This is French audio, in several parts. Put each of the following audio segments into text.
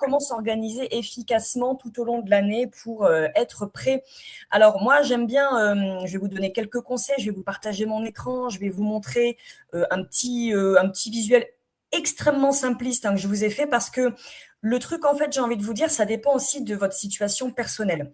comment s'organiser efficacement tout au long de l'année pour être prêt. Alors moi, j'aime bien, je vais vous donner quelques conseils, je vais vous partager mon écran, je vais vous montrer un petit visuel extrêmement simpliste que je vous ai fait parce que le truc, en fait, j'ai envie de vous dire, ça dépend aussi de votre situation personnelle.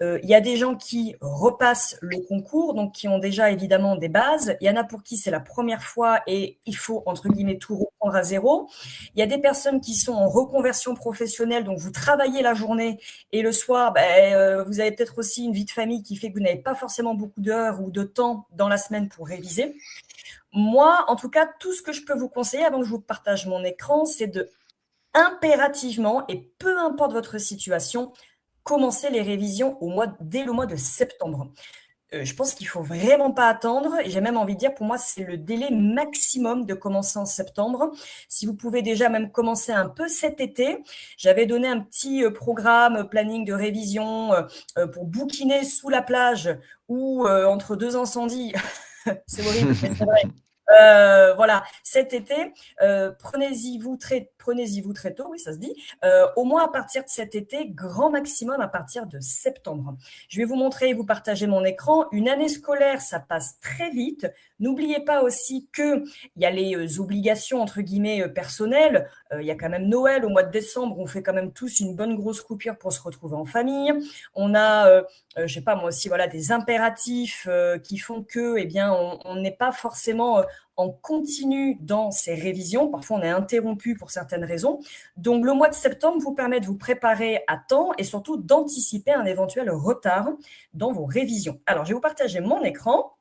Il y a des gens qui repassent le concours, donc qui ont déjà évidemment des bases. Il y en a pour qui c'est la première fois et il faut, entre guillemets, tout reprendre à zéro. Il y a des personnes qui sont en reconversion professionnelle, donc vous travaillez la journée et le soir, vous avez peut-être aussi une vie de famille qui fait que vous n'avez pas forcément beaucoup d'heures ou de temps dans la semaine pour réviser. Moi, en tout cas, tout ce que je peux vous conseiller avant que je vous partage mon écran, c'est de impérativement, et peu importe votre situation, commencer les révisions dès le mois de septembre. Je pense qu'il ne faut vraiment pas attendre et j'ai même envie de dire, pour moi, c'est le délai maximum de commencer en septembre. Si vous pouvez déjà même commencer un peu cet été, j'avais donné un petit programme, planning de révision pour bouquiner sous la plage ou entre deux incendies. C'est horrible, mais c'est vrai. Voilà, cet été, prenez-y-vous très tôt, oui, ça se dit. Au moins à partir de cet été, grand maximum à partir de septembre. Je vais vous montrer et vous partager mon écran. Une année scolaire, ça passe très vite. N'oubliez pas aussi qu'il y a les obligations, entre guillemets, personnelles. Il y a quand même Noël au mois de décembre. On fait quand même tous une bonne grosse coupure pour se retrouver en famille. On a, je sais pas, moi aussi, voilà, des impératifs qui font que, eh bien, on n'est pas forcément en continu dans ces révisions. Parfois, on est interrompu pour certaines raisons. Donc, le mois de septembre vous permet de vous préparer à temps et surtout d'anticiper un éventuel retard dans vos révisions. Alors, je vais vous partager mon écran.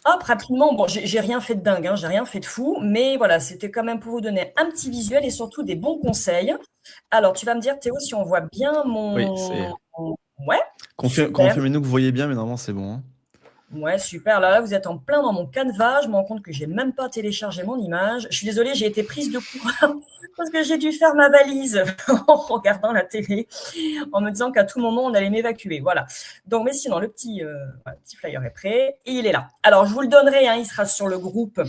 Hop, rapidement, bon, j'ai rien fait de dingue, j'ai rien fait de fou, mais voilà, c'était quand même pour vous donner un petit visuel et surtout des bons conseils. Alors, tu vas me dire, Théo, si on voit bien Oui, c'est. Ouais, super. Confirmez-nous que vous voyez bien, mais normalement, c'est bon. Ouais, super. Là, vous êtes en plein dans mon Canva. Je me rends compte que j'ai même pas téléchargé mon image. Je suis désolée, j'ai été prise de court parce que j'ai dû faire ma valise en regardant la télé, en me disant qu'à tout moment, on allait m'évacuer. Voilà. Donc, mais sinon, le petit flyer est prêt et il est là. Alors, je vous le donnerai. Il sera sur le groupe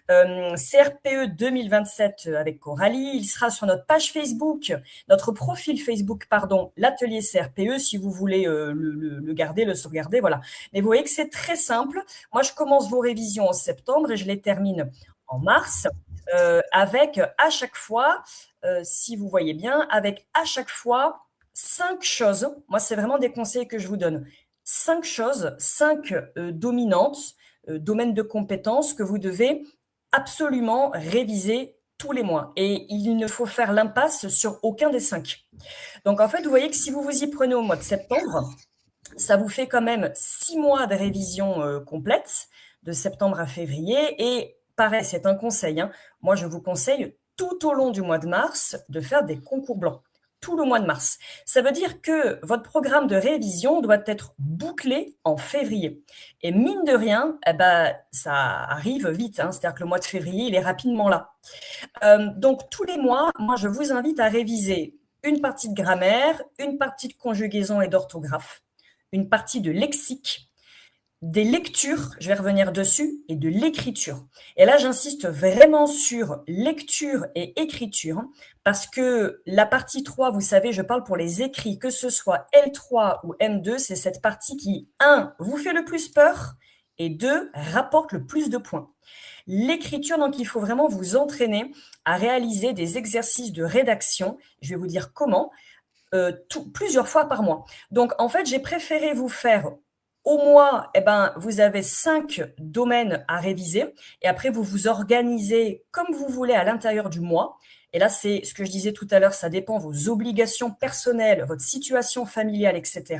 CRPE 2027 avec Coralie. Il sera sur notre page Facebook, notre profil Facebook, pardon, l'atelier CRPE, si vous voulez le garder, le sauvegarder. Voilà. Mais vous voyez que c'est très simple. Moi, je commence vos révisions en septembre et je les termine en mars avec à chaque fois, si vous voyez bien, avec à chaque fois 5 choses. Moi, c'est vraiment des conseils que je vous donne. 5 choses, 5 dominantes, domaines de compétences que vous devez absolument réviser tous les mois. Et il ne faut faire l'impasse sur aucun des 5. Donc, en fait, vous voyez que si vous vous y prenez au mois de septembre, ça vous fait quand même 6 mois de révision complète, de septembre à février. Et pareil, c'est un conseil. Moi, je vous conseille tout au long du mois de mars de faire des concours blancs. Tout le mois de mars. Ça veut dire que votre programme de révision doit être bouclé en février. Et mine de rien, ça arrive vite. C'est-à-dire que le mois de février, il est rapidement là. Donc, tous les mois, moi, je vous invite à réviser une partie de grammaire, une partie de conjugaison et d'orthographe, une partie de lexique, des lectures, je vais revenir dessus, et de l'écriture. Et là, j'insiste vraiment sur lecture et écriture, parce que la partie 3, vous savez, je parle pour les écrits, que ce soit L3 ou M2, c'est cette partie qui, 1, vous fait le plus peur, et 2, rapporte le plus de points. L'écriture, donc, il faut vraiment vous entraîner à réaliser des exercices de rédaction. Je vais vous dire comment. Plusieurs fois par mois. Donc, en fait, j'ai préféré vous faire au mois, vous avez 5 domaines à réviser et après, vous vous organisez comme vous voulez à l'intérieur du mois. Et là, c'est ce que je disais tout à l'heure, ça dépend de vos obligations personnelles, votre situation familiale, etc.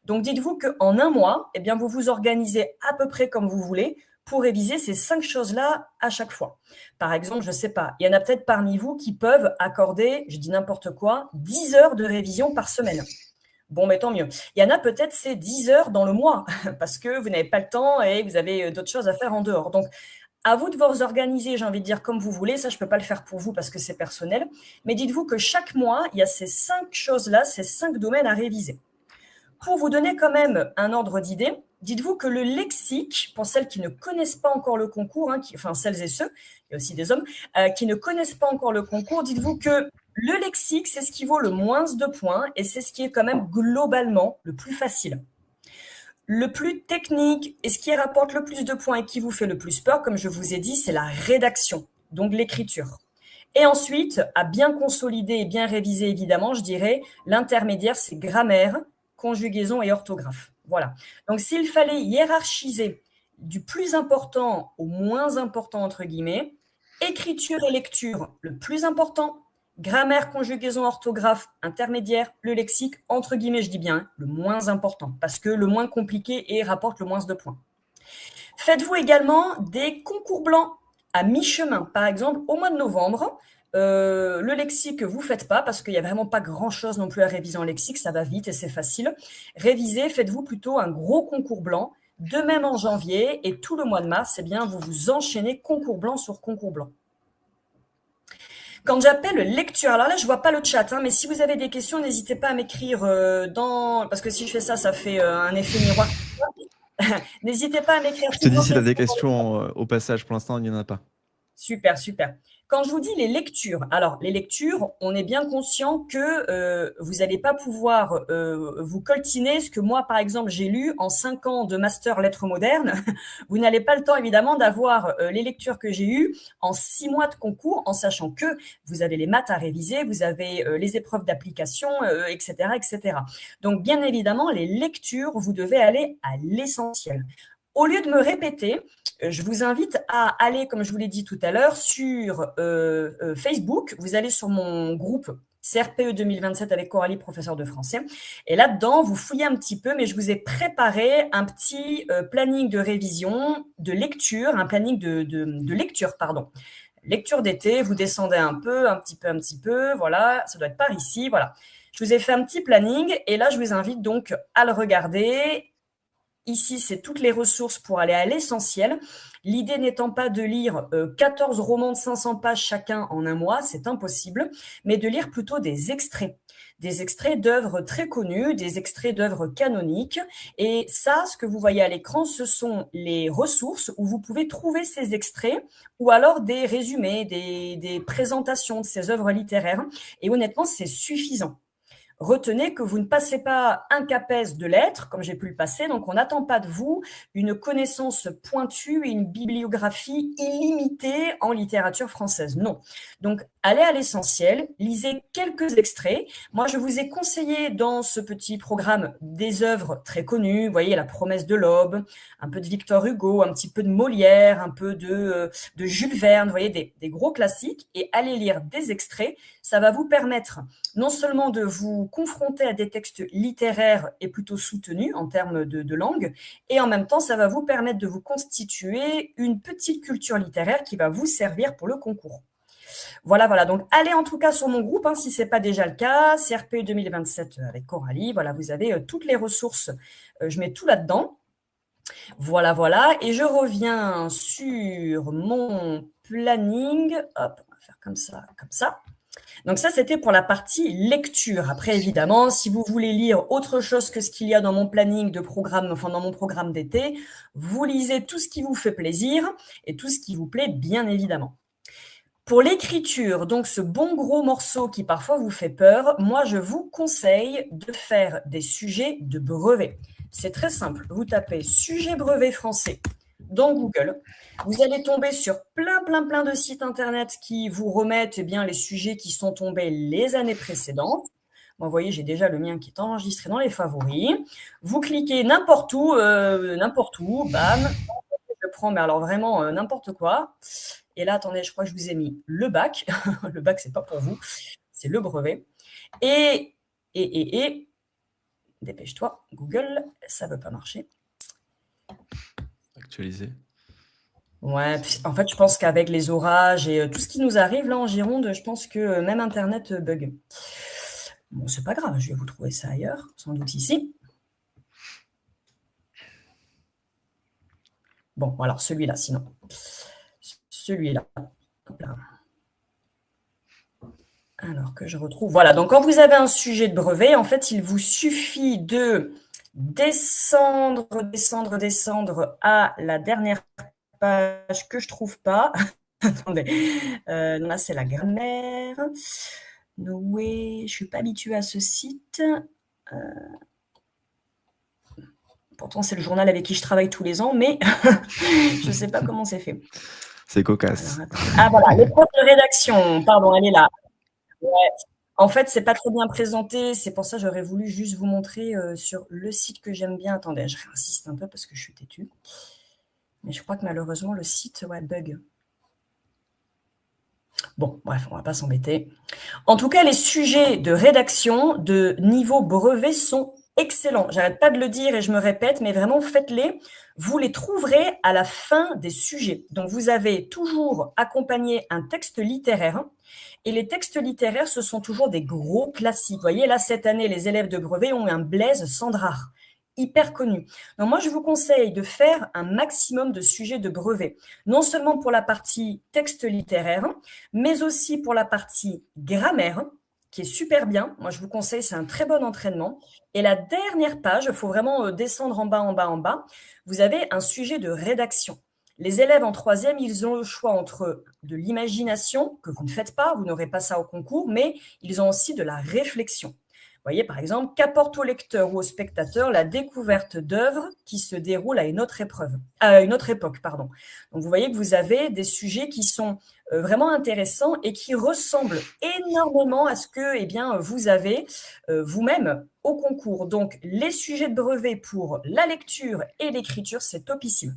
Donc, dites-vous qu'en un mois, vous vous organisez à peu près comme vous voulez pour réviser ces 5 choses-là à chaque fois. Par exemple, je ne sais pas, il y en a peut-être parmi vous qui peuvent accorder, je dis n'importe quoi, 10 heures de révision par semaine. Bon, mais tant mieux. Il y en a peut-être c'est 10 heures dans le mois parce que vous n'avez pas le temps et vous avez d'autres choses à faire en dehors. Donc, à vous de vous organiser, j'ai envie de dire, comme vous voulez. Ça, je ne peux pas le faire pour vous parce que c'est personnel. Mais dites-vous que chaque mois, il y a ces 5 choses-là, ces 5 domaines à réviser. Pour vous donner quand même un ordre d'idée, dites-vous que le lexique, pour celles qui ne connaissent pas encore le concours, enfin celles et ceux, il y a aussi des hommes, qui ne connaissent pas encore le concours, dites-vous que Le lexique, c'est ce qui vaut le moins de points et c'est ce qui est quand même globalement le plus facile. Le plus technique et ce qui rapporte le plus de points et qui vous fait le plus peur, comme je vous ai dit, c'est la rédaction, donc l'écriture. Et ensuite, à bien consolider et bien réviser, évidemment, je dirais, l'intermédiaire, c'est grammaire, conjugaison et orthographe. Voilà. Donc, s'il fallait hiérarchiser du plus important au moins important, entre guillemets, écriture et lecture, le plus important, grammaire, conjugaison, orthographe, intermédiaire, le lexique, entre guillemets, je dis bien, le moins important, parce que le moins compliqué et rapporte le moins de points. Faites-vous également des concours blancs à mi-chemin. Par exemple, au mois de novembre, le lexique, vous ne faites pas parce qu'il n'y a vraiment pas grand-chose non plus à réviser en lexique, ça va vite et c'est facile. Révisez, faites-vous plutôt un gros concours blanc. De même en janvier et tout le mois de mars, eh bien, vous vous enchaînez concours blanc sur concours blanc. Quand j'appelle lecture, alors là, je ne vois pas le chat, hein, mais si vous avez des questions, n'hésitez pas à m'écrire parce que si je fais ça, ça fait un effet miroir. N'hésitez pas à m'écrire. Je te dis si tu as des questions au passage. Pour l'instant, il n'y en a pas. Super, super. Quand je vous dis les lectures, alors les lectures, on est bien conscient que vous n'allez pas pouvoir vous coltiner ce que moi, par exemple, j'ai lu en 5 ans de master lettres modernes. Vous n'allez pas le temps, évidemment, d'avoir les lectures que j'ai eues en 6 mois de concours, en sachant que vous avez les maths à réviser, vous avez les épreuves d'application, etc., etc. Donc, bien évidemment, les lectures, vous devez aller à l'essentiel. Au lieu de me répéter, je vous invite à aller, comme je vous l'ai dit tout à l'heure, sur Facebook. Vous allez sur mon groupe CRPE 2027 avec Coralie, professeure de français. Et là-dedans, vous fouillez un petit peu, mais je vous ai préparé un petit planning de révision, de lecture, un planning de lecture, pardon. Lecture d'été, vous descendez un petit peu, voilà, ça doit être par ici, voilà. Je vous ai fait un petit planning et là, je vous invite donc à le regarder. Ici, c'est toutes les ressources pour aller à l'essentiel. L'idée n'étant pas de lire 14 romans de 500 pages chacun en un mois, c'est impossible, mais de lire plutôt des extraits d'œuvres très connues, des extraits d'œuvres canoniques. Et ça, ce que vous voyez à l'écran, ce sont les ressources où vous pouvez trouver ces extraits ou alors des résumés, des présentations de ces œuvres littéraires. Et honnêtement, c'est suffisant. Retenez que vous ne passez pas un CAPES de lettres, comme j'ai pu le passer, donc on n'attend pas de vous une connaissance pointue et une bibliographie illimitée en littérature française. Non. Donc, allez à l'essentiel, lisez quelques extraits. Moi, je vous ai conseillé dans ce petit programme des œuvres très connues. Vous voyez, La promesse de l'aube, un peu de Victor Hugo, un petit peu de Molière, un peu de Jules Verne, vous voyez, des gros classiques, et allez lire des extraits. Ça va vous permettre non seulement de vous confronter à des textes littéraires et plutôt soutenus en termes de langue, et en même temps, ça va vous permettre de vous constituer une petite culture littéraire qui va vous servir pour le concours. Voilà. Donc, allez en tout cas sur mon groupe, si ce n'est pas déjà le cas, CRPE 2027 avec Coralie. Voilà, vous avez toutes les ressources. Je mets tout là-dedans. Voilà. Et je reviens sur mon planning. Hop, on va faire comme ça. Donc ça, c'était pour la partie lecture. Après, évidemment, si vous voulez lire autre chose que ce qu'il y a dans mon planning de programme, enfin dans mon programme d'été, vous lisez tout ce qui vous fait plaisir et tout ce qui vous plaît, bien évidemment. Pour l'écriture, donc ce bon gros morceau qui parfois vous fait peur, moi, je vous conseille de faire des sujets de brevet. C'est très simple. Vous tapez « sujet brevet français » dans Google. Vous allez tomber sur plein de sites internet qui vous remettent les sujets qui sont tombés les années précédentes. Moi, vous voyez, j'ai déjà le mien qui est enregistré dans les favoris. Vous cliquez n'importe où, bam. Je prends, mais alors vraiment n'importe quoi. Et là, attendez, je crois que je vous ai mis le bac. Le bac, c'est pas pour vous, c'est le brevet. Et dépêche-toi, Google, ça ne veut pas marcher. Actualiser. Ouais, en fait, je pense qu'avec les orages et tout ce qui nous arrive là en Gironde, je pense que même Internet bug. Bon, c'est pas grave, je vais vous trouver ça ailleurs, sans doute ici. Bon, alors celui-là, sinon. Celui-là. Alors que je retrouve. Voilà, donc quand vous avez un sujet de brevet, en fait, il vous suffit de descendre à la dernière page que je trouve pas. Attendez, là c'est la grammaire. Noé, je ne suis pas habituée à ce site. Pourtant, c'est le journal avec qui je travaille tous les ans, mais je ne sais pas comment c'est fait. C'est cocasse. Ah voilà, l'épreuve de rédaction. Pardon, elle est là. Ouais. En fait, c'est pas très bien présenté. C'est pour ça que j'aurais voulu juste vous montrer sur le site que j'aime bien. Attendez, je réinsiste un peu parce que je suis têtue. Mais je crois que malheureusement, le site bug. Bon, bref, on va pas s'embêter. En tout cas, les sujets de rédaction de niveau brevet sont excellents. J'arrête pas de le dire et je me répète, mais vraiment faites-les. Vous les trouverez à la fin des sujets. Donc, vous avez toujours accompagné un texte littéraire. Et les textes littéraires, ce sont toujours des gros classiques. Vous voyez, là, cette année, les élèves de brevet ont un Blaise Sandrard, hyper connu. Donc, moi, je vous conseille de faire un maximum de sujets de brevet, non seulement pour la partie texte littéraire, mais aussi pour la partie grammaire, qui est super bien. Moi, je vous conseille, c'est un très bon entraînement. Et la dernière page, il faut vraiment descendre en bas, en bas, en bas. Vous avez un sujet de rédaction. Les élèves en troisième, ils ont le choix entre de l'imagination, que vous ne faites pas, vous n'aurez pas ça au concours, mais ils ont aussi de la réflexion. Vous voyez, par exemple, qu'apporte au lecteur ou au spectateur la découverte d'œuvres qui se déroulent à une autre époque. Pardon. Donc, vous voyez que vous avez des sujets qui sont vraiment intéressants et qui ressemblent énormément à ce que vous avez vous-même au concours. Donc, les sujets de brevet pour la lecture et l'écriture, c'est topissime.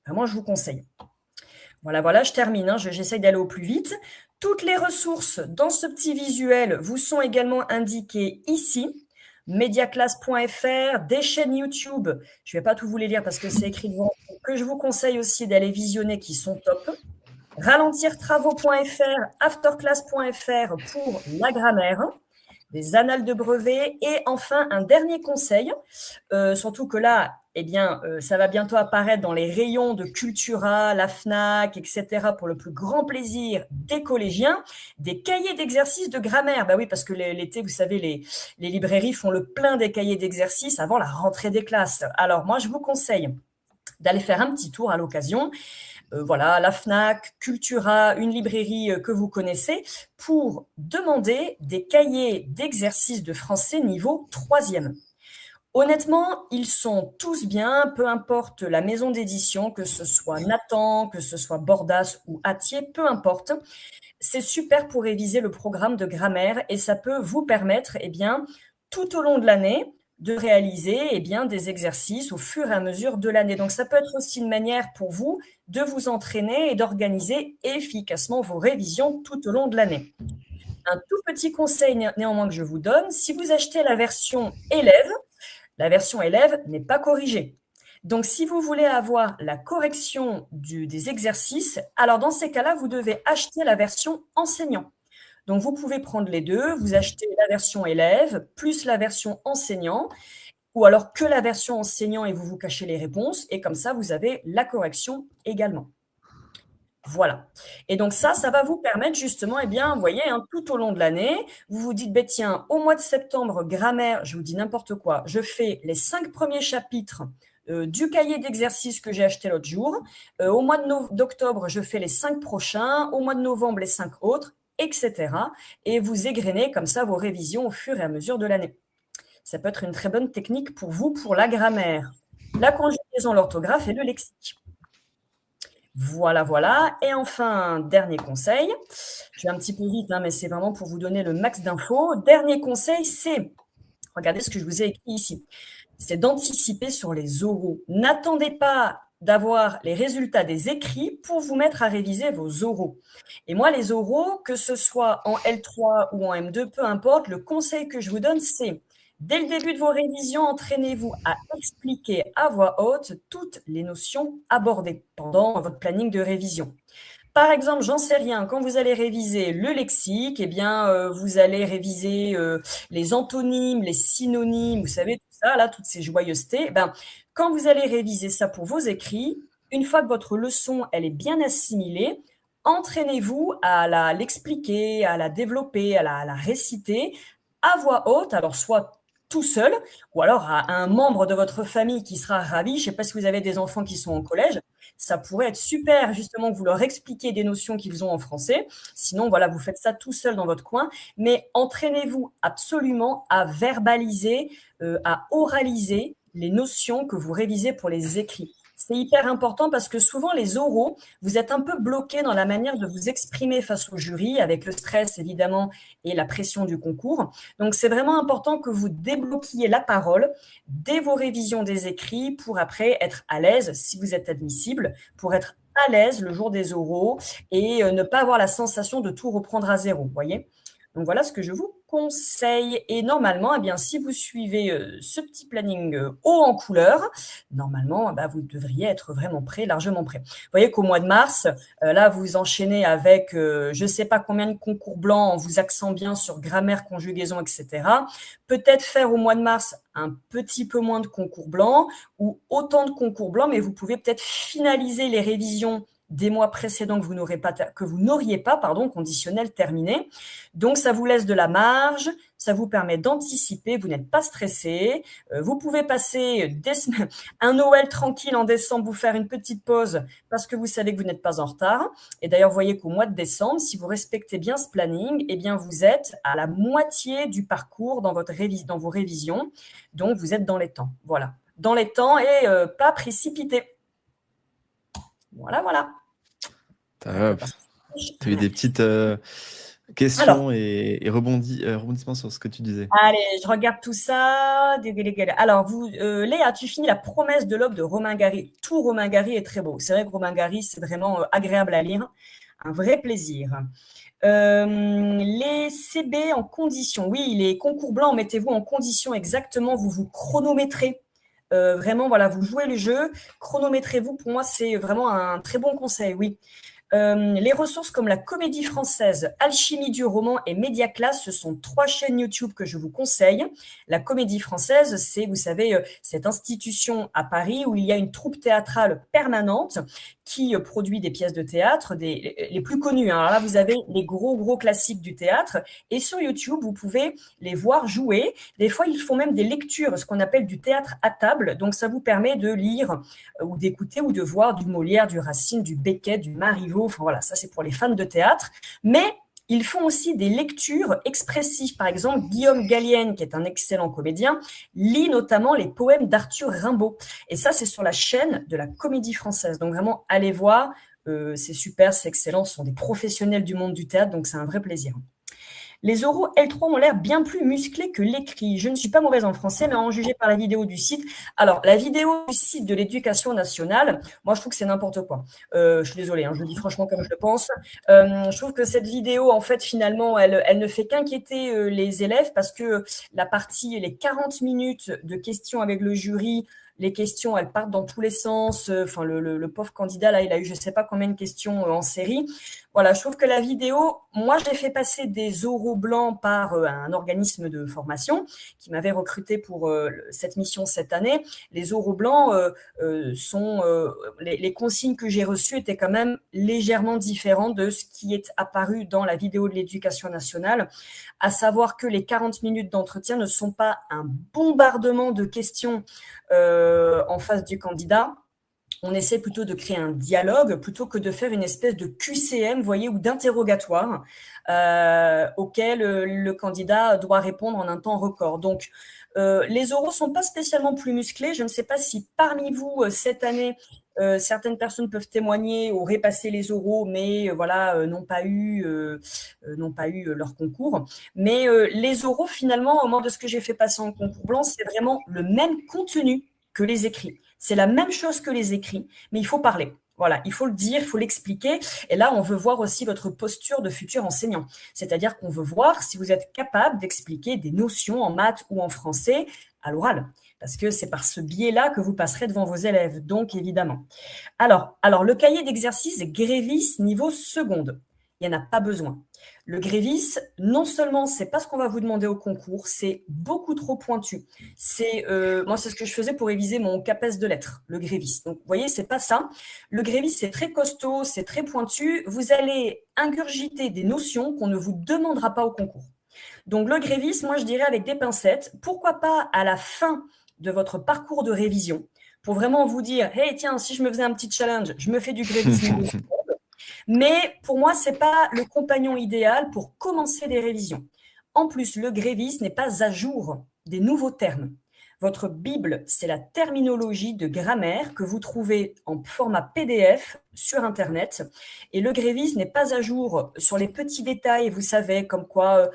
Vraiment, je vous conseille. Voilà, je termine. J'essaye d'aller au plus vite. Toutes les ressources dans ce petit visuel vous sont également indiquées ici. Mediaclass.fr, des chaînes YouTube. Je ne vais pas tout vous les lire parce que c'est écrit devant, que je vous conseille aussi d'aller visionner, qui sont top. Ralentirtravaux.fr, afterclass.fr pour la grammaire, des annales de brevet et enfin un dernier conseil, surtout que là, ça va bientôt apparaître dans les rayons de Cultura, la FNAC, etc. pour le plus grand plaisir des collégiens, des cahiers d'exercices de grammaire. Bah oui, parce que l'été, vous savez, les librairies font le plein des cahiers d'exercices avant la rentrée des classes. Alors moi, je vous conseille d'aller faire un petit tour à l'occasion. Voilà, la FNAC, Cultura, une librairie que vous connaissez, pour demander des cahiers d'exercices de français niveau 3e. Honnêtement, ils sont tous bien, peu importe la maison d'édition, que ce soit Nathan, que ce soit Bordas ou Hatier, peu importe. C'est super pour réviser le programme de grammaire et ça peut vous permettre, tout au long de l'année, de réaliser des exercices au fur et à mesure de l'année. Donc, ça peut être aussi une manière pour vous de vous entraîner et d'organiser efficacement vos révisions tout au long de l'année. Un tout petit conseil néanmoins que je vous donne, si vous achetez la version élève n'est pas corrigée. Donc, si vous voulez avoir la correction des exercices, alors dans ces cas-là, vous devez acheter la version enseignant. Donc, vous pouvez prendre les deux, vous achetez la version élève plus la version enseignant, ou alors que la version enseignant et vous cachez les réponses, et comme ça, vous avez la correction également. Voilà. Et donc ça va vous permettre justement, vous voyez, tout au long de l'année, vous vous dites, tiens, au mois de septembre, grammaire, je vous dis n'importe quoi, je fais les 5 premiers chapitres du cahier d'exercice que j'ai acheté l'autre jour. Au mois d'octobre, je fais les 5 prochains. Au mois de novembre, les 5 autres, etc. Et vous égrenez comme ça vos révisions au fur et à mesure de l'année. Ça peut être une très bonne technique pour vous, pour la grammaire, la conjugaison, l'orthographe et le lexique. Voilà. Et enfin, dernier conseil. Je vais un petit peu vite, mais c'est vraiment pour vous donner le max d'infos. Dernier conseil, c'est, regardez ce que je vous ai écrit ici, c'est d'anticiper sur les oraux. N'attendez pas d'avoir les résultats des écrits pour vous mettre à réviser vos oraux. Et moi, les oraux, que ce soit en L3 ou en M2, peu importe, le conseil que je vous donne, c'est dès le début de vos révisions, entraînez-vous à expliquer à voix haute toutes les notions abordées pendant votre planning de révision. Par exemple, j'en sais rien, quand vous allez réviser le lexique, vous allez réviser les antonymes, les synonymes, vous savez, tout ça, là, toutes ces joyeusetés. Quand vous allez réviser ça pour vos écrits, une fois que votre leçon, elle est bien assimilée, entraînez-vous à l'expliquer, à la développer, à la réciter à voix haute, alors soit tout seul, ou alors à un membre de votre famille qui sera ravi. Je ne sais pas si vous avez des enfants qui sont au collège. Ça pourrait être super justement que vous leur expliquiez des notions qu'ils ont en français. Sinon, voilà, vous faites ça tout seul dans votre coin. Mais entraînez-vous absolument à verbaliser, à oraliser les notions que vous révisez pour les écrits. C'est hyper important parce que souvent, les oraux, vous êtes un peu bloqué dans la manière de vous exprimer face au jury, avec le stress évidemment et la pression du concours. Donc, c'est vraiment important que vous débloquiez la parole dès vos révisions des écrits pour après être à l'aise, si vous êtes admissible, pour être à l'aise le jour des oraux et ne pas avoir la sensation de tout reprendre à zéro, vous voyez. Donc voilà ce que je vous conseille. Et normalement, eh bien, si vous suivez ce petit planning haut en couleur, normalement, bah, vous devriez être vraiment prêt, largement prêt. Vous voyez qu'au mois de mars, là, vous enchaînez avec je ne sais pas combien de concours blancs en vous axant bien sur grammaire, conjugaison, etc. Peut-être faire au mois de mars un petit peu moins de concours blancs ou autant de concours blancs, mais vous pouvez peut-être finaliser les révisions des mois précédents que vous n'auriez pas, conditionnel terminé. Donc, ça vous laisse de la marge, ça vous permet d'anticiper, vous n'êtes pas stressé. Vous pouvez passer un Noël tranquille en décembre, vous faire une petite pause parce que vous savez que vous n'êtes pas en retard. Et d'ailleurs, vous voyez qu'au mois de décembre, si vous respectez bien ce planning, eh bien, vous êtes à la moitié du parcours dans vos révisions. Donc, vous êtes dans les temps. Voilà. Dans les temps et pas précipité. Voilà, voilà. Tu as eu des petites questions et rebondissements sur ce que tu disais. Allez, je regarde tout ça. Alors, Léa, tu finis La promesse de l'aube de Romain Gary. Tout Romain Gary est très beau. C'est vrai que Romain Gary, c'est vraiment agréable à lire. Un vrai plaisir. Les CB en condition. Oui, les concours blancs, mettez-vous en condition exactement. Vous vous chronométrez. Vraiment, voilà, vous jouez le jeu. Chronométrez-vous. Pour moi, c'est vraiment un très bon conseil, oui. Les ressources comme la Comédie Française, Alchimie du roman et Mediaclass, ce sont 3 chaînes YouTube que je vous conseille. La Comédie Française, c'est, vous savez, cette institution à Paris où il y a une troupe théâtrale permanente qui produit des pièces de théâtre, les plus connues. Alors là, vous avez les gros classiques du théâtre. Et sur YouTube, vous pouvez les voir jouer. Des fois, ils font même des lectures, ce qu'on appelle du théâtre à table. Donc, ça vous permet de lire ou d'écouter ou de voir du Molière, du Racine, du Beckett, du Marivaux. Enfin, voilà, ça, c'est pour les fans de théâtre. Mais ils font aussi des lectures expressives. Par exemple, Guillaume Gallienne, qui est un excellent comédien, lit notamment les poèmes d'Arthur Rimbaud. Et ça, c'est sur la chaîne de la Comédie Française. Donc vraiment, allez voir. C'est super, c'est excellent. Ce sont des professionnels du monde du théâtre, donc c'est un vrai plaisir. Les oraux L3 ont l'air bien plus musclés que l'écrit. Je ne suis pas mauvaise en français, mais en juger par la vidéo du site. Alors, la vidéo du site de l'Éducation nationale, moi, je trouve que c'est n'importe quoi. Je suis désolée, je le dis franchement comme je le pense. Je trouve que cette vidéo, en fait, finalement, elle ne fait qu'inquiéter les élèves parce que les 40 minutes de questions avec le jury, les questions, elles partent dans tous les sens. Enfin, le pauvre candidat, là, il a eu je ne sais pas combien de questions en série. Voilà, je trouve que la vidéo, moi, j'ai fait passer des oraux blancs par un organisme de formation qui m'avait recruté pour cette mission cette année. Les oraux blancs les consignes que j'ai reçues étaient quand même légèrement différentes de ce qui est apparu dans la vidéo de l'Éducation nationale, à savoir que les 40 minutes d'entretien ne sont pas un bombardement de questions en face du candidat. On essaie plutôt de créer un dialogue plutôt que de faire une espèce de QCM, vous voyez, ou d'interrogatoire auquel le candidat doit répondre en un temps record. Donc, les oraux ne sont pas spécialement plus musclés. Je ne sais pas si parmi vous, cette année, certaines personnes peuvent témoigner, auraient passé les oraux, mais n'ont pas eu leur concours. Mais les oraux, finalement, au moment de ce que j'ai fait passer en concours blanc, c'est vraiment le même contenu que les écrits. C'est la même chose que les écrits, mais il faut parler. Voilà, il faut le dire, il faut l'expliquer. Et là, on veut voir aussi votre posture de futur enseignant. C'est-à-dire qu'on veut voir si vous êtes capable d'expliquer des notions en maths ou en français à l'oral. Parce que c'est par ce biais-là que vous passerez devant vos élèves, donc évidemment. Alors le cahier d'exercice Grévis niveau seconde. Il n'y en a pas besoin. Le Grévis, non seulement c'est pas ce qu'on va vous demander au concours, c'est beaucoup trop pointu. Moi, c'est ce que je faisais pour réviser mon CAPES de lettres, le Grévis. Donc, vous voyez, c'est pas ça. Le Grévis, c'est très costaud, c'est très pointu. Vous allez ingurgiter des notions qu'on ne vous demandera pas au concours. Donc, le grévisme, moi, je dirais avec des pincettes, pourquoi pas à la fin de votre parcours de révision, pour vraiment vous dire, hey, tiens, si je me faisais un petit challenge, je me fais du grévisme. Mais pour moi, ce n'est pas le compagnon idéal pour commencer des révisions. En plus, le grévisme n'est pas à jour des nouveaux termes. Votre Bible, c'est la terminologie de grammaire que vous trouvez en format PDF sur Internet. Et le grévisme n'est pas à jour sur les petits détails, vous savez, comme quoi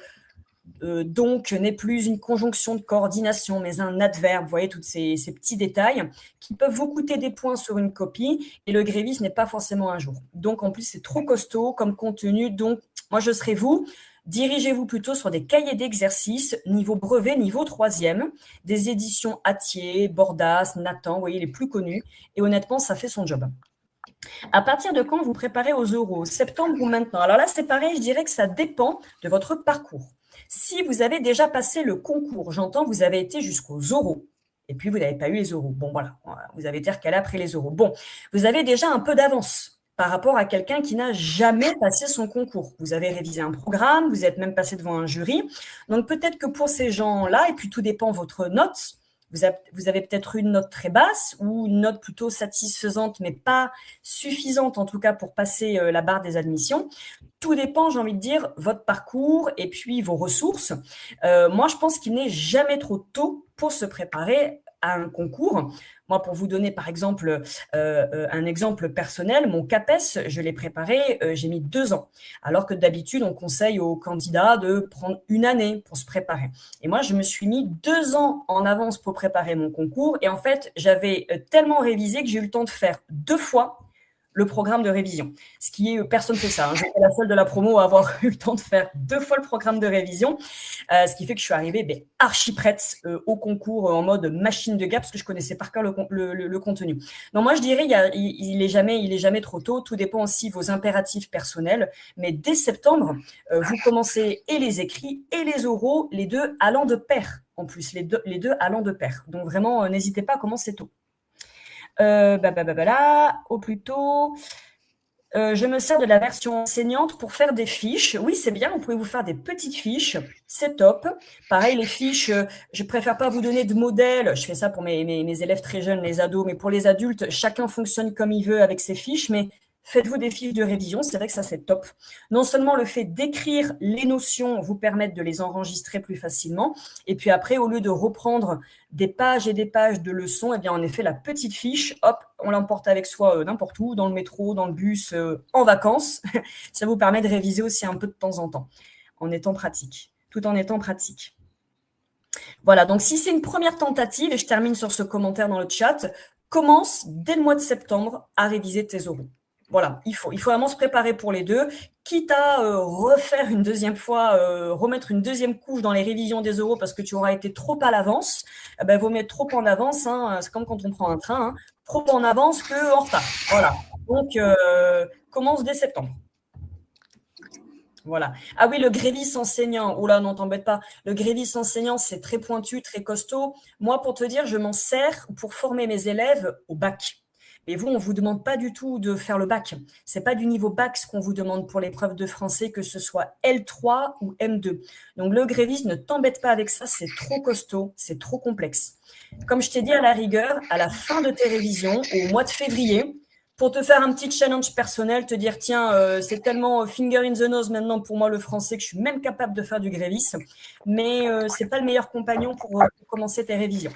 donc n'est plus une conjonction de coordination, mais un adverbe. Vous voyez, tous ces petits détails qui peuvent vous coûter des points sur une copie. Et le grévisme n'est pas forcément un jour. Donc, en plus, c'est trop costaud comme contenu. Donc, moi, je serais vous. Dirigez-vous plutôt sur des cahiers d'exercices niveau brevet, niveau 3e, des éditions Hatier, Bordas, Nathan, vous voyez, les plus connus. Et honnêtement, ça fait son job. À partir de quand vous préparez aux oraux? Septembre ou maintenant? Alors là, c'est pareil, je dirais que ça dépend de votre parcours. Si vous avez déjà passé le concours, j'entends, vous avez été jusqu'aux oraux, et puis vous n'avez pas eu les oraux. Bon, voilà, vous avez été recalé après les oraux. Bon, vous avez déjà un peu d'avance par rapport à quelqu'un qui n'a jamais passé son concours. Vous avez révisé un programme, vous êtes même passé devant un jury. Donc, peut-être que pour ces gens-là, et puis tout dépend de votre note, vous avez peut-être une note très basse ou une note plutôt satisfaisante, mais pas suffisante en tout cas pour passer la barre des admissions. Tout dépend, j'ai envie de dire, votre parcours et puis vos ressources. Moi, je pense qu'il n'est jamais trop tôt pour se préparer à un concours. Moi, pour vous donner par exemple un exemple personnel, mon CAPES, je l'ai préparé, j'ai mis 2 ans. Alors que d'habitude, on conseille aux candidats de prendre 1 année pour se préparer. Et moi, je me suis mis 2 ans en avance pour préparer mon concours. Et en fait, j'avais tellement révisé que j'ai eu le temps de faire 2 fois le programme de révision. Ce qui est, personne ne fait ça. Hein. J'étais la seule de la promo à avoir eu le temps de faire 2 fois le programme de révision. Ce qui fait que je suis arrivée archi prête au concours en mode machine de guerre parce que je connaissais par cœur le contenu. Donc moi, je dirais il est jamais trop tôt. Tout dépend aussi de vos impératifs personnels. Mais dès septembre, vous commencez et les écrits et les oraux, les deux allant de pair. En plus, les deux allant de pair. Donc vraiment, n'hésitez pas à commencer tôt. Au plus tôt, je me sers de la version enseignante pour faire des fiches. Oui, c'est bien, vous pouvez vous faire des petites fiches, c'est top. Pareil, les fiches, je préfère pas vous donner de modèles. Je fais ça pour mes élèves très jeunes, les ados, mais pour les adultes, chacun fonctionne comme il veut avec ses fiches, mais faites-vous des fiches de révision, c'est vrai que ça, c'est top. Non seulement le fait d'écrire les notions vous permet de les enregistrer plus facilement, et puis après, au lieu de reprendre des pages et des pages de leçons, eh bien, en effet, la petite fiche, hop, on l'emporte avec soi n'importe où, dans le métro, dans le bus, en vacances. Ça vous permet de réviser aussi un peu de temps en temps, tout en étant pratique. Voilà, donc si c'est une première tentative, et je termine sur ce commentaire dans le chat, commence dès le mois de septembre à réviser tes oraux. Voilà, il faut vraiment se préparer pour les deux, quitte à refaire une deuxième fois, remettre une deuxième couche dans les révisions des oraux parce que tu auras été trop à l'avance. Vaut mettre trop en avance, hein, c'est comme quand on prend un train, hein, trop en avance qu'en retard. Voilà, donc commence dès septembre. Voilà. Ah oui, le grévis enseignant. Oula, non, t'embête pas. Le grévis enseignant, c'est très pointu, très costaud. Moi, pour te dire, je m'en sers pour former mes élèves au bac. Mais vous, on ne vous demande pas du tout de faire le bac. Ce n'est pas du niveau bac ce qu'on vous demande pour l'épreuve de français, que ce soit L3 ou M2. Donc, le grévis, ne t'embête pas avec ça. C'est trop costaud, c'est trop complexe. Comme je t'ai dit, à la rigueur, à la fin de tes révisions, au mois de février, pour te faire un petit challenge personnel, te dire, tiens, c'est tellement finger in the nose maintenant pour moi le français que je suis même capable de faire du grévis, mais ce n'est pas le meilleur compagnon pour commencer tes révisions.